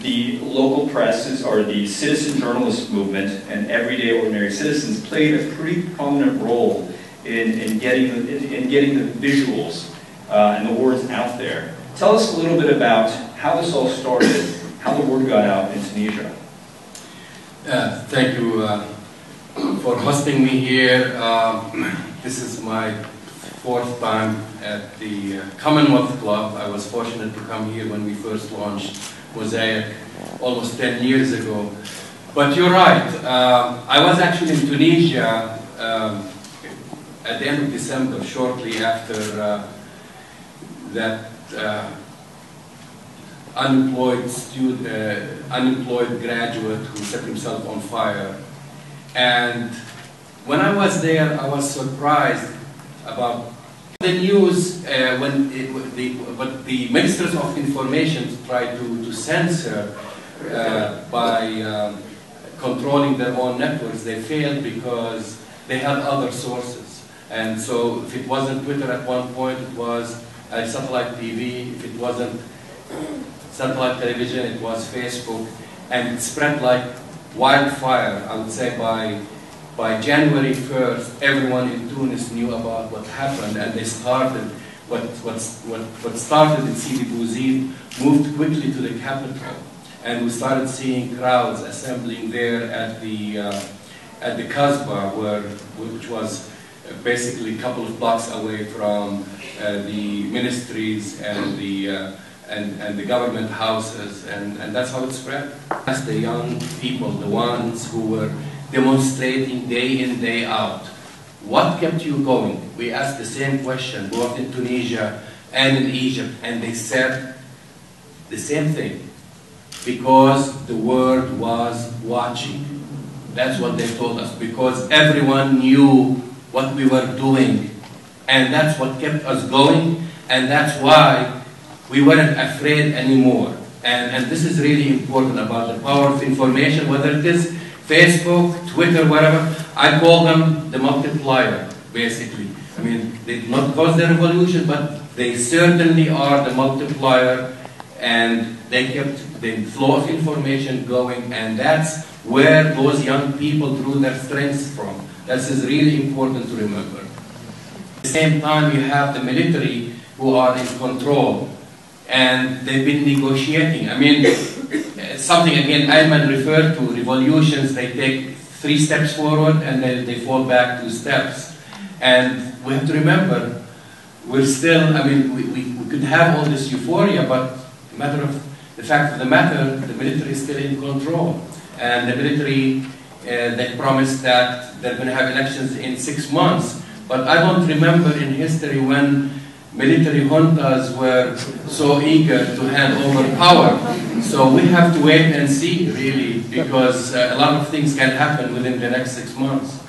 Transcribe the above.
The local presses or the citizen journalist movement and everyday ordinary citizens played a pretty prominent role in getting the visuals and the words out there. Tell us a little bit about how this all started, how the word got out in Tunisia. Thank you for hosting me here. This is my fourth time at the Commonwealth Club. I was fortunate to come here when we first launched Mosaic almost 10 years ago. But you're right, I was actually in Tunisia at the end of December, shortly after that unemployed graduate who set himself on fire. And when I was there, I was surprised about the news what the ministers of information tried to censor by controlling their own networks. They failed because they had other sources. And so if it wasn't Twitter at one point, it was satellite TV. If it wasn't satellite television, it was Facebook. And it spread like wildfire. I would say by January 1st, everyone in Tunis knew about what happened, and they started, what started in Sidi Bouzid moved quickly to the capital. And we started seeing crowds assembling there at the Kasbah, which was basically a couple of blocks away from the ministries and the government houses, and that's how it spread. That's the young people, the ones who were demonstrating day in, day out. What kept you going? We asked the same question, both in Tunisia and in Egypt, and they said the same thing. Because the world was watching. That's what they told us. Because everyone knew what we were doing. And that's what kept us going, and that's why we weren't afraid anymore. And this is really important about the power of information, whether it is Facebook, Twitter, whatever. I call them the multiplier, basically. I mean, they did not cause the revolution, but they certainly are the multiplier, and they kept the flow of information going, and that's where those young people drew their strength from. This is really important to remember. At the same time, you have the military who are in control, and they've been negotiating. I mean, something again Ayman referred to, revolutions, they take 3 steps forward and then they fall back 2 steps. And we have to remember, we're still, I mean, we could have all this euphoria, but the fact of the matter, the military is still in control. And the military, they promised that they're going to have elections in 6 months. But I don't remember in history when military juntas were so eager to hand over power. So we have to wait and see, really, because a lot of things can happen within the next 6 months.